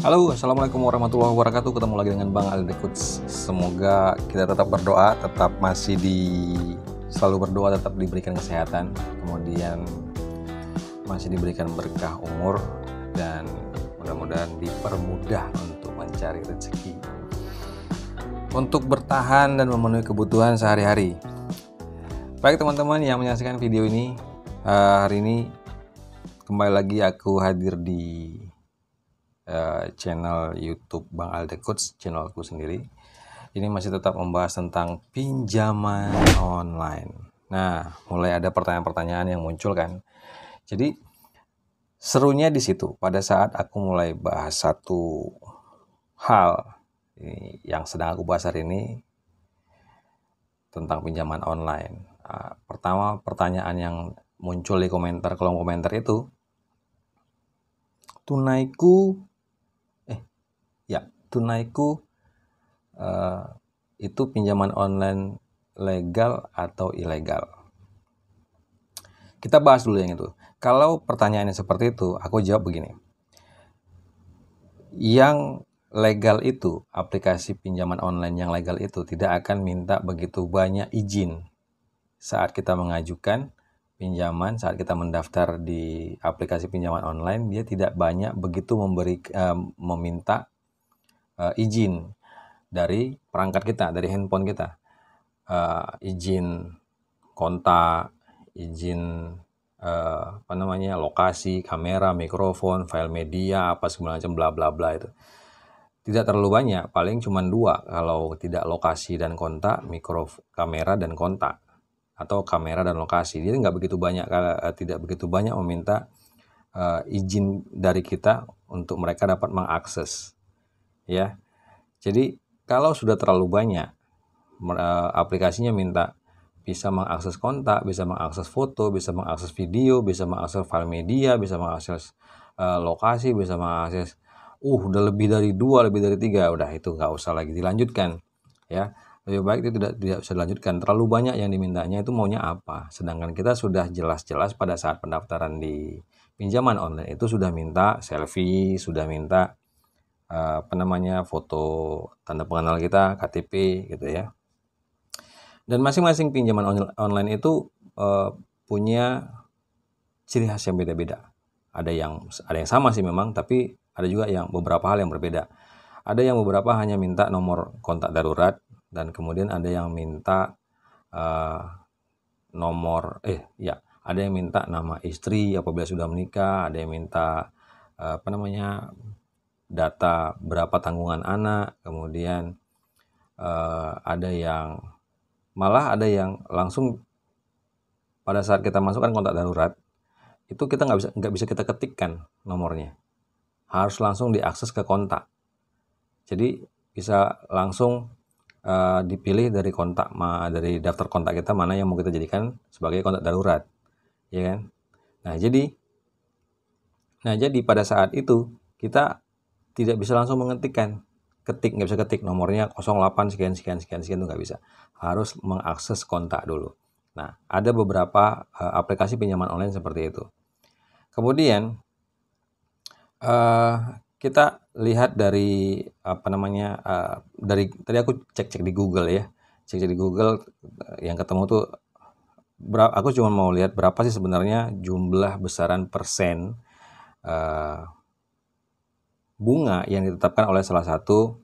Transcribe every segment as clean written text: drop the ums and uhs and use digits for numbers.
Halo, Assalamualaikum warahmatullahi wabarakatuh. Ketemu lagi dengan Bang Aldi Coach. Semoga kita tetap berdoa, selalu berdoa, tetap diberikan kesehatan, kemudian masih diberikan berkah umur, dan mudah-mudahan dipermudah untuk mencari rezeki, untuk bertahan dan memenuhi kebutuhan sehari-hari. Baik teman-teman yang menyaksikan video ini, hari ini kembali lagi aku hadir di channel YouTube Bang Aldi Coach, channelku sendiri. Ini masih tetap membahas tentang pinjaman online. Nah, mulai ada pertanyaan-pertanyaan yang muncul kan. Jadi serunya di situ pada saat aku mulai bahas satu hal yang sedang aku bahas hari ini tentang pinjaman online. Pertama, pertanyaan yang muncul di kolom komentar itu, tunaiku itu pinjaman online legal atau ilegal? Kita bahas dulu yang itu. Kalau pertanyaannya seperti itu, aku jawab begini. Yang legal itu, aplikasi pinjaman online yang legal itu tidak akan minta begitu banyak izin saat kita mengajukan pinjaman, saat kita mendaftar di aplikasi pinjaman online. Dia tidak banyak begitu meminta izin dari perangkat kita, dari handphone kita, izin kontak, izin lokasi, kamera, mikrofon, file media, apa segala macam bla bla bla. Itu tidak terlalu banyak, paling cuma 2 kalau tidak lokasi dan kontak, kamera dan kontak, atau kamera dan lokasi. Dia tidak begitu banyak meminta izin dari kita untuk mereka dapat mengakses, ya. Jadi kalau sudah terlalu banyak, aplikasinya minta bisa mengakses kontak, bisa mengakses foto, bisa mengakses video, bisa mengakses file media, bisa mengakses lokasi, bisa mengakses udah lebih dari 2, lebih dari 3, udah itu nggak usah lagi dilanjutkan, ya. Lebih baik itu tidak usah dilanjutkan. Terlalu banyak yang dimintanya, itu maunya apa? Sedangkan kita sudah jelas-jelas pada saat pendaftaran di pinjaman online itu sudah minta selfie, sudah minta foto tanda pengenal kita, KTP gitu ya. Dan masing-masing pinjaman online itu punya ciri khas yang beda-beda. Ada yang sama sih memang, tapi ada juga yang beberapa hal yang berbeda. Ada yang beberapa hanya minta nomor kontak darurat, dan kemudian ada yang minta ada yang minta nama istri apabila sudah menikah, ada yang minta data berapa tanggungan anak, kemudian ada yang langsung pada saat kita masukkan kontak darurat itu kita nggak bisa kita ketikkan nomornya, harus langsung diakses ke kontak. Jadi bisa langsung dipilih dari dari daftar kontak kita mana yang mau kita jadikan sebagai kontak darurat, ya kan? Nah jadi pada saat itu kita tidak bisa langsung nggak bisa ketik nomornya 08 sekian itu nggak bisa, harus mengakses kontak dulu. Nah, ada beberapa aplikasi pinjaman online seperti itu. Kemudian kita lihat dari dari tadi aku cek di Google ya, cek di Google, yang ketemu tuh aku cuma mau lihat berapa sih sebenarnya jumlah besaran persen bunga yang ditetapkan oleh salah satu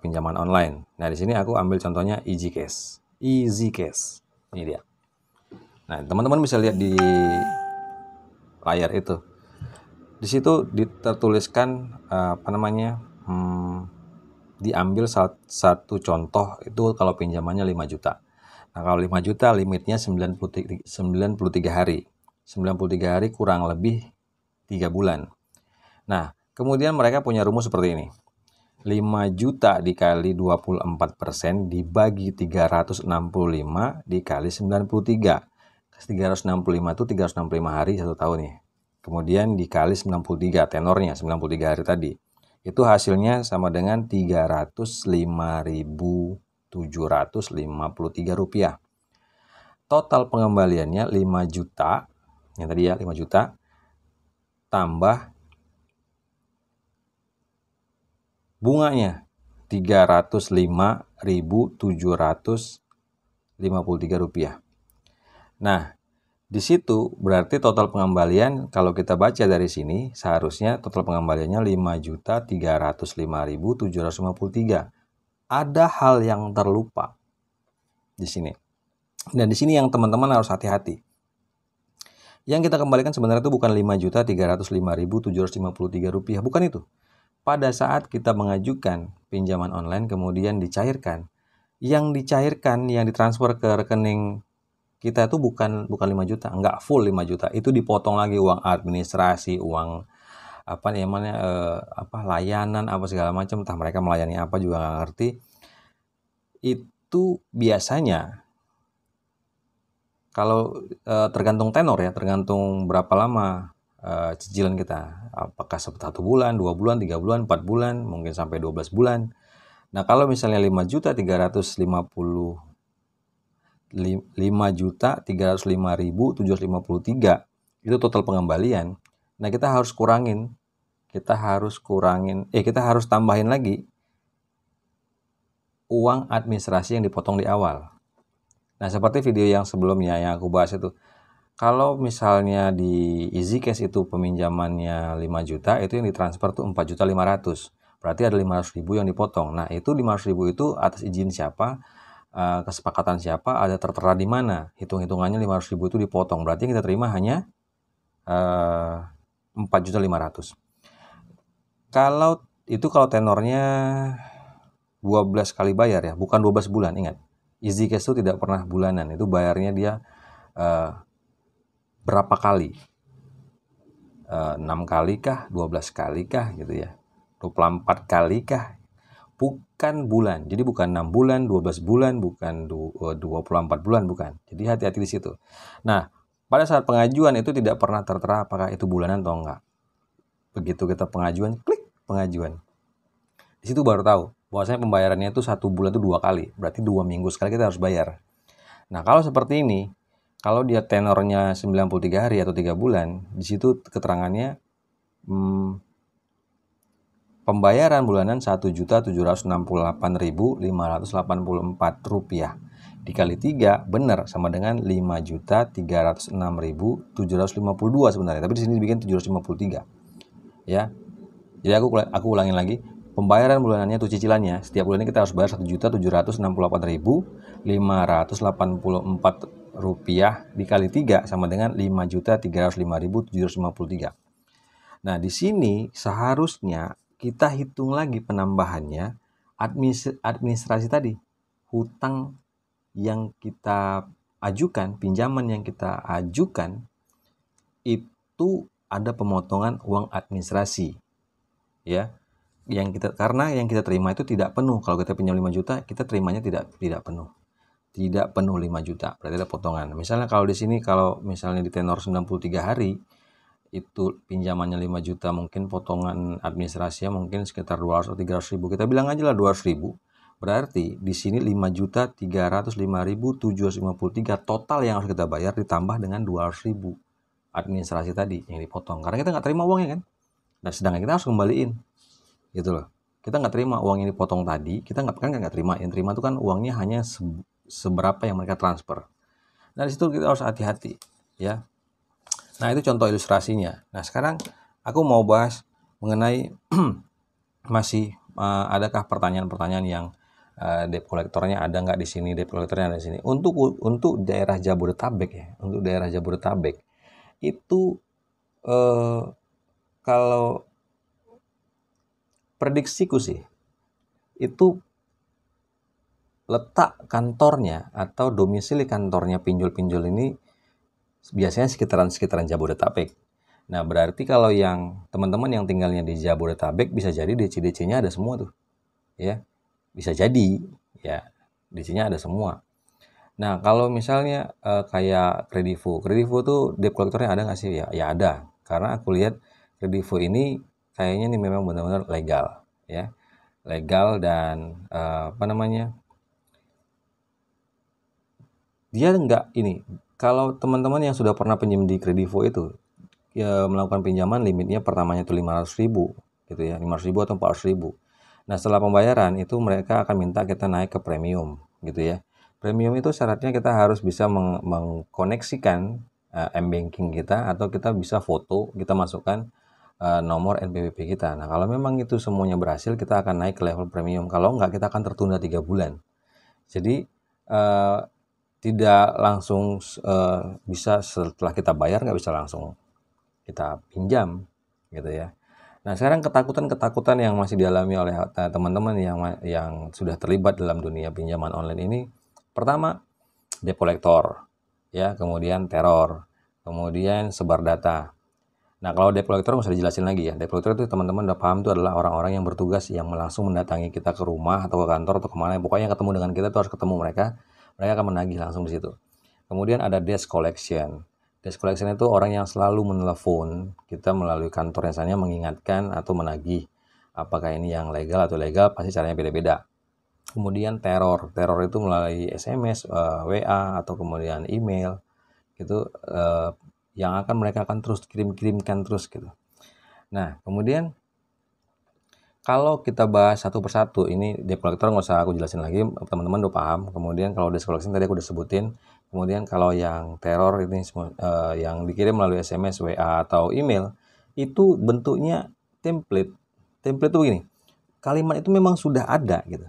pinjaman online. Nah, di sini aku ambil contohnya EasyCash. Ini dia. Nah, teman-teman bisa lihat di layar itu. Di situ tertuliskan diambil satu contoh itu kalau pinjamannya 5 juta. Nah, kalau 5 juta limitnya 93 hari. 93 hari kurang lebih 3 bulan. Nah, kemudian mereka punya rumus seperti ini. 5 juta dikali 24% dibagi 365 dikali 93. 365 itu 365 hari 1 tahun ya. Kemudian dikali 93, tenornya 93 hari tadi. Itu hasilnya sama dengan Rp305.753. Total pengembaliannya 5 juta, yang tadi ya 5 juta, tambah bunganya Rp305.753. Nah, di situ berarti total pengembalian kalau kita baca dari sini seharusnya total pengembaliannya 5.305.753. Ada hal yang terlupa di sini. Dan di sini yang teman-teman harus hati-hati. Yang kita kembalikan sebenarnya itu bukan Rp5.305.753, bukan itu. Pada saat kita mengajukan pinjaman online kemudian dicairkan, yang dicairkan, yang ditransfer ke rekening kita itu bukan 5 juta, nggak full 5 juta. Itu dipotong lagi uang administrasi, uang layanan apa segala macam, entah mereka melayani apa juga nggak ngerti. Itu biasanya kalau tergantung tenor ya, tergantung berapa lama cicilan kita, apakah 1 bulan, 2 bulan, 3 bulan, 4 bulan, mungkin sampai 12 bulan. Nah, kalau misalnya 5.305.753 itu total pengembalian. Nah, kita harus tambahin lagi uang administrasi yang dipotong di awal. Nah, seperti video yang sebelumnya yang aku bahas itu. Kalau misalnya di EasyCash itu peminjamannya 5 juta, itu yang ditransfer tuh 4.500.000. Berarti ada 500.000 yang dipotong. Nah, itu 500.000 itu atas izin siapa, kesepakatan siapa, ada tertera di mana. Hitung-hitungannya 500.000 itu dipotong. Berarti yang kita terima hanya 4.500.000. Kalau tenornya 12 kali bayar ya, bukan 12 bulan, ingat. EasyCash itu tidak pernah bulanan, itu bayarnya dia berapa kali? 6 kali kah? 12 kali kah? Gitu ya. 24 kali kah? Bukan bulan. Jadi bukan 6 bulan, 12 bulan, bukan 24 bulan, bukan. Jadi hati-hati di situ. Nah, pada saat pengajuan itu tidak pernah tertera apakah itu bulanan atau enggak. Begitu kita pengajuan, klik pengajuan. Di situ baru tahu bahwasanya pembayarannya itu 1 bulan itu 2 kali. Berarti 2 minggu sekali kita harus bayar. Nah, kalau seperti ini, kalau dia tenornya 93 hari atau 3 bulan, di situ keterangannya pembayaran bulanan Rp1.768.584 dikali 3 benar sama dengan 5.306.752 sebenarnya, tapi di sini dibikin 753 ya. Jadi aku ulangin lagi, pembayaran bulanannya itu cicilannya setiap bulannya kita harus bayar Rp1.768.584 dikali 3 sama dengan 5.305.753. Nah, di sini seharusnya kita hitung lagi penambahannya administrasi tadi, hutang yang kita ajukan, pinjaman yang kita ajukan itu ada pemotongan uang administrasi ya, karena yang kita terima itu tidak penuh. Kalau kita pinjam 5 juta, kita terimanya tidak penuh. Tidak penuh 5 juta, berarti ada potongan. Misalnya kalau di sini, kalau misalnya di tenor 93 hari, itu pinjamannya 5 juta, mungkin potongan administrasinya mungkin sekitar 200 atau 300 ribu. Kita bilang aja lah 200 ribu. Berarti di sini 5.305.753 total yang harus kita bayar ditambah dengan 200 ribu administrasi tadi yang dipotong. Karena kita nggak terima uangnya kan. Nah, sedangkan kita harus kembaliin. Gitu loh. Kita nggak terima uang yang dipotong tadi, kita nggak terima. Yang terima itu kan uangnya hanya seberapa yang mereka transfer. Nah, di situ kita harus hati-hati ya. Nah, itu contoh ilustrasinya. Nah, sekarang aku mau bahas mengenai masih adakah pertanyaan-pertanyaan yang debt collectornya ada nggak di sini, debt collectornya ada di sini. Untuk daerah Jabodetabek ya, untuk daerah Jabodetabek itu kalau prediksiku sih itu letak kantornya atau domisili kantornya pinjol-pinjol ini biasanya sekitaran Jabodetabek. Nah, berarti kalau yang teman-teman yang tinggalnya di Jabodetabek bisa jadi DC-DC-nya ada semua tuh. Ya. Bisa jadi ya, DC-nya ada semua. Nah, kalau misalnya kayak Kredivo tuh debt collector-nya ada nggak sih? Ya ada. Karena aku lihat Kredivo ini kayaknya nih memang benar-benar legal ya. Legal dan dia nggak ini. Kalau teman-teman yang sudah pernah pinjam di Kredivo itu ya, melakukan pinjaman limitnya pertamanya itu 500 ribu gitu ya, 500 ribu atau 400 ribu. Nah, setelah pembayaran itu mereka akan minta kita naik ke premium gitu ya. Premium itu syaratnya kita harus bisa mengkoneksikan m-banking kita, atau kita bisa foto, kita masukkan nomor NPWP kita. Nah, kalau memang itu semuanya berhasil, kita akan naik ke level premium. Kalau enggak, kita akan tertunda 3 bulan. Jadi tidak langsung bisa setelah kita bayar, nggak bisa langsung kita pinjam gitu ya. Nah, sekarang ketakutan-ketakutan yang masih dialami oleh teman-teman yang sudah terlibat dalam dunia pinjaman online ini, pertama, debt collector, ya, kemudian teror, kemudian sebar data. Nah, kalau debt collector nggak usah dijelasin lagi ya. Debt collector itu teman-teman udah paham, itu adalah orang-orang yang bertugas yang langsung mendatangi kita ke rumah atau ke kantor atau kemana, pokoknya ketemu dengan kita itu harus ketemu mereka. Mereka akan menagih langsung di situ. Kemudian ada debt collection. Debt collection itu orang yang selalu menelepon kita melalui kantor, misalnya mengingatkan atau menagih. Apakah ini yang legal atau ilegal, pasti caranya beda-beda. Kemudian teror. Teror itu melalui SMS, WA, atau kemudian email. Itu yang mereka akan terus kirimkan terus gitu. Nah, kemudian kalau kita bahas satu persatu, ini debt collector nggak usah aku jelasin lagi, teman-teman udah paham. Kemudian kalau debt collection tadi aku udah sebutin. Kemudian kalau yang teror ini yang dikirim melalui SMS, WA, atau email, itu bentuknya template. Template itu begini, kalimat itu memang sudah ada gitu.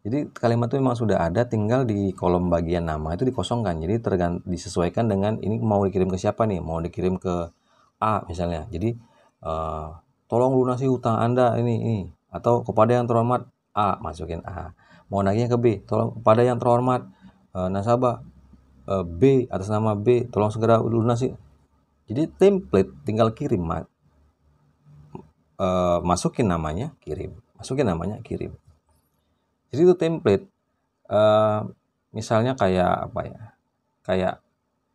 Jadi kalimat itu memang sudah ada, tinggal di kolom bagian nama itu dikosongkan. Jadi disesuaikan dengan ini mau dikirim ke siapa nih, mau dikirim ke A misalnya. Jadi tolong lunasi hutang Anda ini, atau kepada yang terhormat A, masukin A. Mau nagihnya ke B, tolong kepada yang terhormat nasabah B, atas nama B, tolong segera lunasi. Jadi template, tinggal kirim, masukin namanya, kirim, masukin namanya, kirim. Jadi itu template. Misalnya kayak apa ya, kayak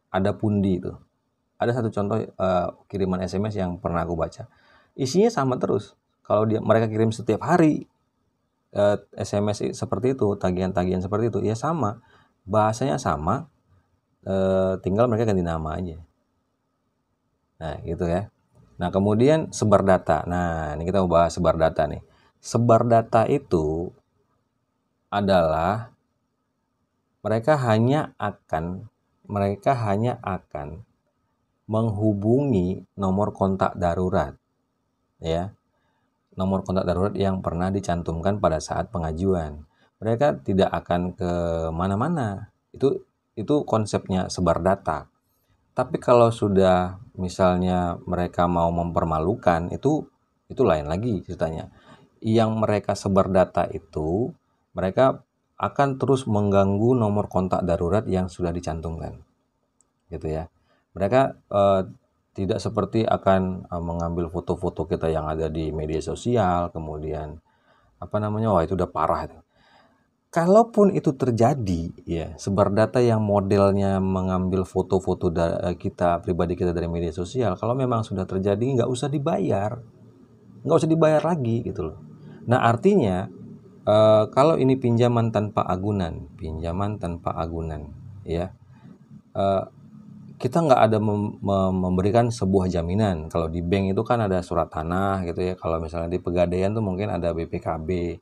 ada pundi itu. Ada satu contoh kiriman SMS yang pernah aku baca. Isinya sama terus. Kalau mereka kirim setiap hari SMS seperti itu, tagihan-tagihan seperti itu, ya sama. Bahasanya sama, tinggal mereka ganti nama aja. Nah, gitu ya. Nah, kemudian sebar data. Nah, ini kita mau bahas sebar data nih. Sebar data itu adalah mereka hanya akan menghubungi nomor kontak darurat, ya, nomor kontak darurat yang pernah dicantumkan pada saat pengajuan. Mereka tidak akan ke mana-mana. Itu konsepnya sebar data. Tapi kalau sudah misalnya mereka mau mempermalukan, itu lain lagi ceritanya. Yang mereka sebar data itu, mereka akan terus mengganggu nomor kontak darurat yang sudah dicantumkan, gitu ya. Mereka tidak seperti akan mengambil foto-foto kita yang ada di media sosial, kemudian wah itu udah parah itu. Kalaupun itu terjadi, ya, sebar data yang modelnya mengambil foto-foto kita, pribadi kita dari media sosial, kalau memang sudah terjadi, nggak usah dibayar lagi gitu loh. Nah, artinya kalau ini pinjaman tanpa agunan, ya, kita nggak ada memberikan sebuah jaminan. Kalau di bank itu kan ada surat tanah gitu ya. Kalau misalnya di Pegadaian tuh mungkin ada BPKB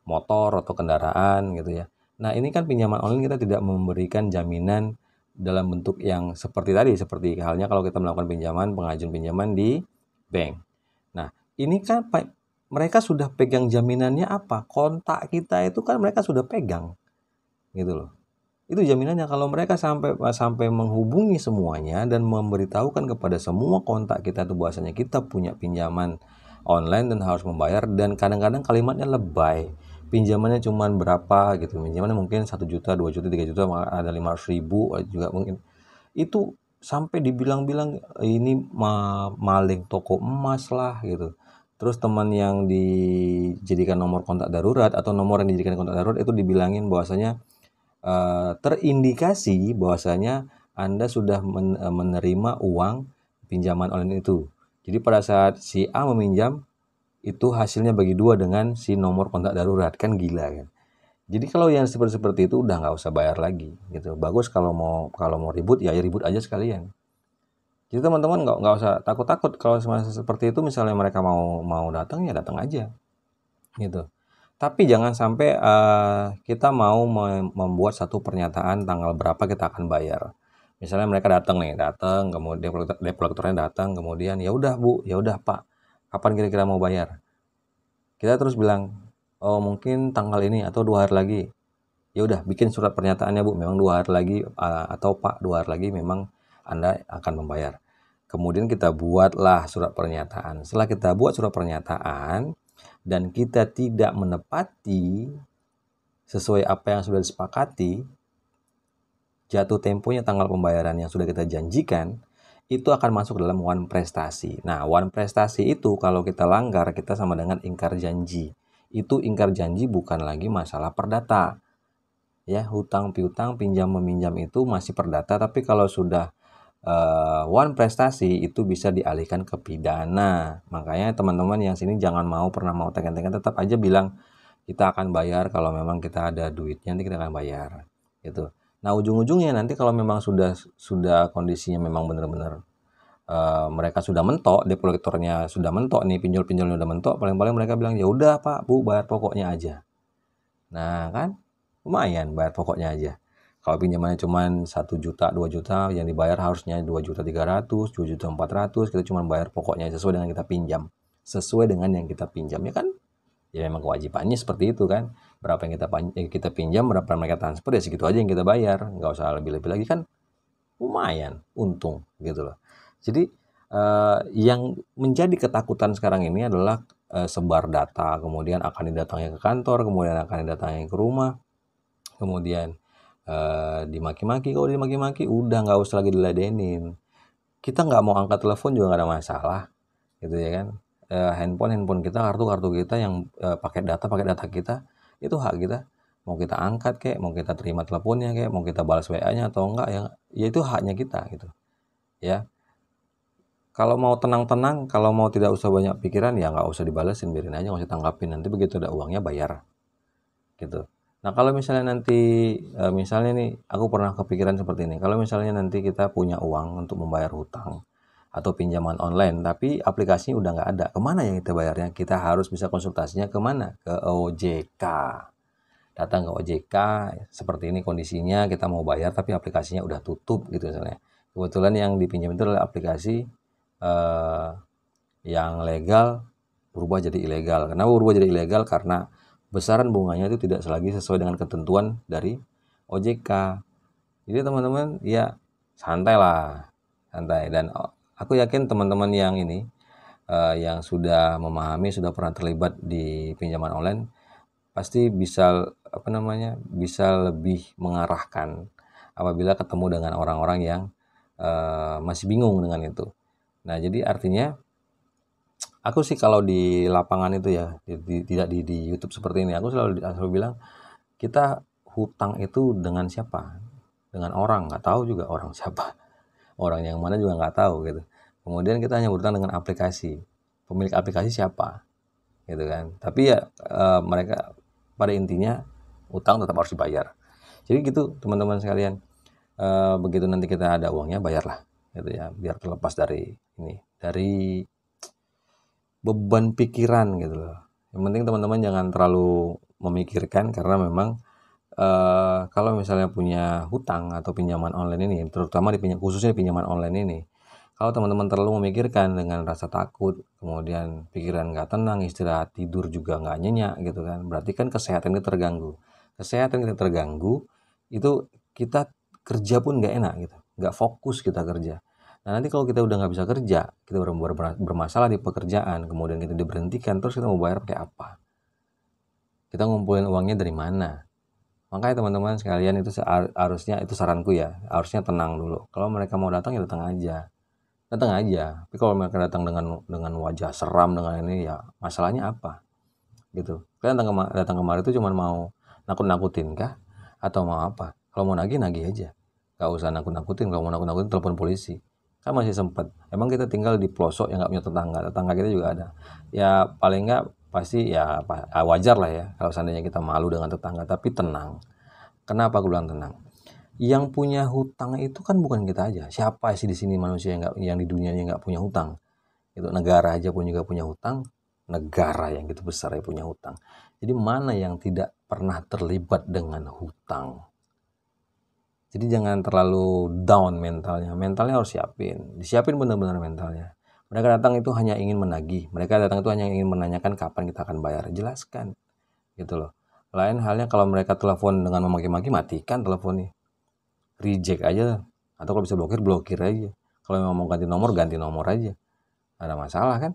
motor atau kendaraan gitu ya. Nah, ini kan pinjaman online, kita tidak memberikan jaminan dalam bentuk yang seperti tadi, seperti halnya kalau kita melakukan pengajuan pinjaman di bank. Nah, ini kan mereka sudah pegang jaminannya apa? Kontak kita itu kan mereka sudah pegang, gitu loh. Itu jaminannya. Kalau mereka sampai menghubungi semuanya dan memberitahukan kepada semua kontak kita tuh bahwasanya kita punya pinjaman online dan harus membayar, dan kadang-kadang kalimatnya lebay. Pinjamannya cuma berapa gitu. Pinjamannya mungkin 1 juta, 2 juta, 3 juta, ada 500.000 juga mungkin. Itu sampai dibilang-bilang ini maling toko emas lah gitu. Terus teman yang dijadikan nomor kontak darurat atau nomor yang dijadikan kontak darurat itu dibilangin bahwasanya terindikasi bahwasanya Anda sudah menerima uang pinjaman online itu. Jadi pada saat si A meminjam, itu hasilnya bagi 2 dengan si nomor kontak darurat. Kan gila kan. Jadi kalau yang seperti itu udah nggak usah bayar lagi gitu. Bagus kalau mau ribut ya ribut aja sekalian. Jadi teman-teman nggak usah takut-takut kalau seperti itu. Misalnya mereka mau datang ya datang aja. gitu. Tapi jangan sampai kita mau membuat satu pernyataan tanggal berapa kita akan bayar. Misalnya mereka datang, kemudian debt collector-nya datang, kemudian ya udah Bu, ya udah Pak, kapan kira-kira mau bayar? Kita terus bilang, oh mungkin tanggal ini atau 2 hari lagi. Ya udah bikin surat pernyataannya Bu, memang 2 hari lagi atau Pak 2 hari lagi memang Anda akan membayar. Kemudian kita buatlah surat pernyataan. Setelah kita buat surat pernyataan dan kita tidak menepati sesuai apa yang sudah disepakati, jatuh temponya tanggal pembayaran yang sudah kita janjikan, itu akan masuk dalam one prestasi. Nah, one prestasi itu kalau kita langgar, kita sama dengan ingkar janji. Itu ingkar janji bukan lagi masalah perdata. Ya, hutang piutang, pinjam meminjam itu masih perdata, tapi kalau sudah one prestasi itu bisa dialihkan ke pidana. Makanya teman-teman yang sini jangan pernah mau tekan-tekan, tetap aja bilang kita akan bayar kalau memang kita ada duitnya, nanti kita akan bayar gitu. Nah, ujung-ujungnya nanti kalau memang sudah kondisinya memang benar-benar mereka sudah mentok, debt collector-nya sudah mentok nih, pinjol-pinjolnya udah mentok, paling-paling mereka bilang ya udah Pak Bu bayar pokoknya aja. Nah kan lumayan bayar pokoknya aja. Kalau pinjamannya cuma 1 juta, 2 juta, yang dibayar harusnya 2.300.000, 2.400.000, kita cuma bayar pokoknya sesuai dengan kita pinjam. Sesuai dengan yang kita pinjam, ya kan? Ya memang kewajibannya seperti itu kan. Berapa yang kita pinjam, berapa yang mereka transfer, ya segitu aja yang kita bayar. Nggak usah lebih-lebih lagi kan, lumayan, untung gitu loh. Jadi yang menjadi ketakutan sekarang ini adalah sebar data, kemudian akan didatangi ke kantor, kemudian akan didatangi ke rumah, kemudian dimaki-maki. Kalau dimaki-maki udah nggak usah lagi diladenin, kita nggak mau angkat telepon juga nggak ada masalah gitu ya kan. Handphone kita, kartu kita yang pakai data kita, itu hak kita. Mau kita angkat kek, mau kita terima teleponnya kek, mau kita balas WA-nya atau enggak, ya itu haknya kita gitu ya. Kalau mau tenang-tenang, kalau mau tidak usah banyak pikiran, ya nggak usah dibalesin, biarin aja, nggak usah tanggapin. Nanti begitu ada uangnya bayar gitu. Nah, kalau misalnya nanti misalnya nih aku pernah kepikiran seperti ini. Kalau misalnya nanti kita punya uang untuk membayar hutang atau pinjaman online, tapi aplikasinya udah nggak ada, kemana yang kita bayarnya? Kita harus bisa konsultasinya kemana? Ke OJK. Datang ke OJK, seperti ini kondisinya, kita mau bayar tapi aplikasinya udah tutup gitu misalnya. Kebetulan yang dipinjam itu adalah aplikasi yang legal berubah jadi ilegal. Kenapa berubah jadi ilegal? Karena besaran bunganya itu tidak lagi sesuai dengan ketentuan dari OJK. Jadi teman-teman ya santai lah, santai. Dan aku yakin teman-teman yang ini yang sudah memahami, sudah pernah terlibat di pinjaman online, pasti bisa bisa lebih mengarahkan apabila ketemu dengan orang-orang yang masih bingung dengan itu. Nah, jadi artinya aku sih kalau di lapangan itu ya, tidak di YouTube seperti ini, aku selalu bilang, kita hutang itu dengan siapa? Dengan orang, nggak tahu juga orang siapa. Orang yang mana juga nggak tahu gitu. Kemudian kita hanya berhutang dengan aplikasi. Pemilik aplikasi siapa? Gitu kan. Tapi ya mereka pada intinya hutang tetap harus dibayar. Jadi gitu teman-teman sekalian. Begitu nanti kita ada uangnya bayarlah gitu ya, biar terlepas dari ini, dari beban pikiran gitu loh. Yang penting teman-teman jangan terlalu memikirkan, karena memang kalau misalnya punya hutang atau pinjaman online ini, terutama khususnya di pinjaman online ini, kalau teman-teman terlalu memikirkan dengan rasa takut, kemudian pikiran nggak tenang, istirahat tidur juga nggak nyenyak gitu kan, berarti kan kesehatan kita terganggu. Kesehatan kita terganggu, itu kita kerja pun nggak enak gitu, nggak fokus kita kerja. Nah, nanti kalau kita udah nggak bisa kerja, kita bermasalah di pekerjaan, kemudian kita diberhentikan, terus kita mau bayar pakai apa? Kita ngumpulin uangnya dari mana? Makanya teman-teman sekalian, itu harusnya, itu saranku ya, harusnya tenang dulu. Kalau mereka mau datang ya datang aja. Datang aja. Tapi kalau mereka datang dengan wajah seram, dengan ini, ya masalahnya apa? Gitu. Kalian datang kemarin itu cuma mau nakut-nakutin kah? Atau mau apa? Kalau mau nagih aja. Gak usah nakut-nakutin. Kalau mau nakut-nakutin telepon polisi. Kan masih sempat. Emang kita tinggal di pelosok yang gak punya tetangga. Tetangga kita juga ada. Ya paling nggak pasti ya wajar lah ya kalau seandainya kita malu dengan tetangga. Tapi tenang. Kenapa aku bilang tenang? Yang punya hutang itu kan bukan kita aja. Siapa sih di sini manusia yang di dunia yang nggak punya hutang? Itu negara aja pun juga punya hutang. negara yang gitu besar ya punya hutang. Jadi mana yang tidak pernah terlibat dengan hutang? Jadi jangan terlalu down mentalnya. Mentalnya harus disiapin benar-benar mentalnya. Mereka datang itu hanya ingin menagih. Mereka datang itu hanya ingin menanyakan kapan kita akan bayar. Jelaskan, gitu loh. Lain halnya kalau mereka telepon dengan memaki-maki, matikan teleponnya. Reject aja. Atau kalau bisa blokir aja. Kalau memang mau ganti nomor aja. Ada masalah kan?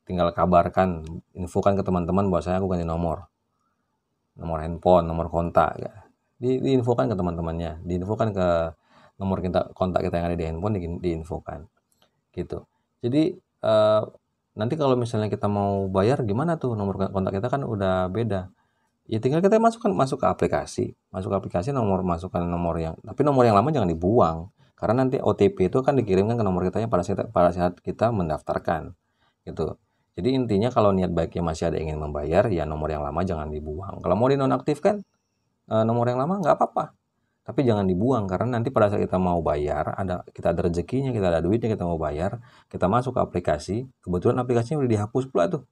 Tinggal kabarkan, infokan ke teman-teman bahwa aku ganti nomor handphone, nomor kontak. Diinfokan ke teman-temannya, diinfokan ke nomor kontak kita yang ada di handphone, diinfokan gitu. Jadi nanti kalau misalnya kita mau bayar gimana tuh, nomor kontak kita kan udah beda. Ya tinggal kita masuk ke aplikasi, masukkan nomor tapi nomor yang lama jangan dibuang, karena nanti OTP itu kan dikirimkan ke nomor kita pada saat kita mendaftarkan gitu. Jadi intinya kalau niat baiknya masih ada ingin membayar, ya nomor yang lama jangan dibuang. Kalau mau dinonaktifkan nomor yang lama nggak apa-apa, tapi jangan dibuang, karena nanti pada saat kita mau bayar, kita ada rezekinya, kita ada duitnya, kita mau bayar, kita masuk ke aplikasi, kebetulan aplikasinya udah dihapus pula tuh.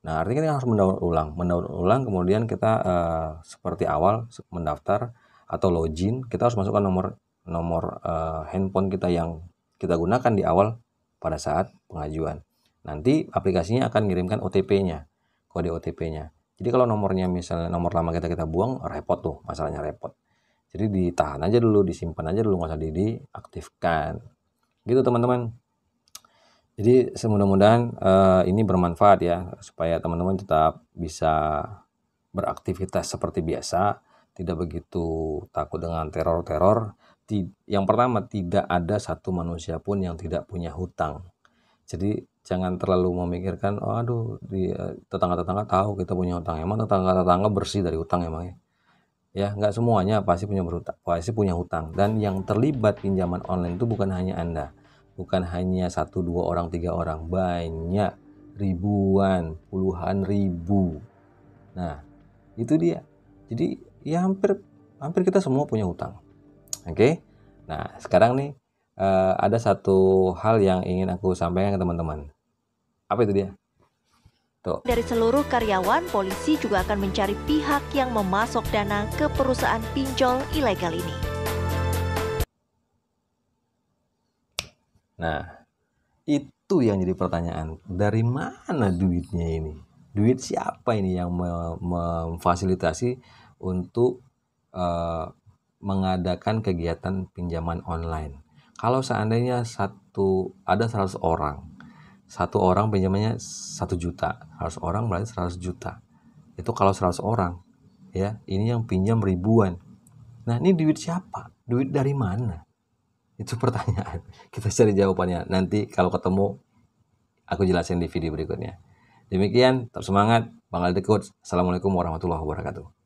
Nah artinya kita harus mendownload ulang, kemudian kita seperti awal mendaftar atau login, kita harus masukkan nomor handphone kita yang kita gunakan di awal pada saat pengajuan. Nanti aplikasinya akan mengirimkan OTP-nya, kode OTP-nya. Jadi kalau nomornya misalnya nomor lama kita buang, repot tuh, masalahnya repot. Jadi ditahan aja dulu, disimpan aja dulu, nggak usah diaktifkan. Gitu teman-teman. Jadi mudah-mudahan ini bermanfaat ya, supaya teman-teman tetap bisa beraktivitas seperti biasa, tidak begitu takut dengan teror-teror. Yang pertama, tidak ada satu manusia pun yang tidak punya hutang. Jadi jangan terlalu memikirkan, aduh tetangga-tetangga tahu kita punya hutang. Emang tetangga-tetangga bersih dari hutang emangnya? Ya, nggak semuanya pasti punya hutang. Dan yang terlibat pinjaman online itu bukan hanya Anda. Bukan hanya 1, 2 orang, 3 orang. Banyak, ribuan, puluhan ribu. Nah, itu dia. Jadi ya hampir kita semua punya hutang. Oke? Nah, sekarang nih ada satu hal yang ingin aku sampaikan ke teman-teman. Apa itu dia? Tuh. Dari seluruh karyawan, polisi juga akan mencari pihak yang memasok dana ke perusahaan pinjol ilegal ini. Nah, itu yang jadi pertanyaan. Dari mana duitnya ini? Duit siapa ini yang memfasilitasi untuk mengadakan kegiatan pinjaman online? Kalau seandainya ada 100 orang, satu orang pinjamannya 1 juta, 100 orang berarti 100 juta. Itu kalau 100 orang, ya, ini yang pinjam ribuan. Nah, ini duit siapa? Duit dari mana? Itu pertanyaan. Kita cari jawabannya nanti kalau ketemu, aku jelasin di video berikutnya. Demikian, tetap semangat, Bang Aldi Coach. Assalamualaikum warahmatullahi wabarakatuh.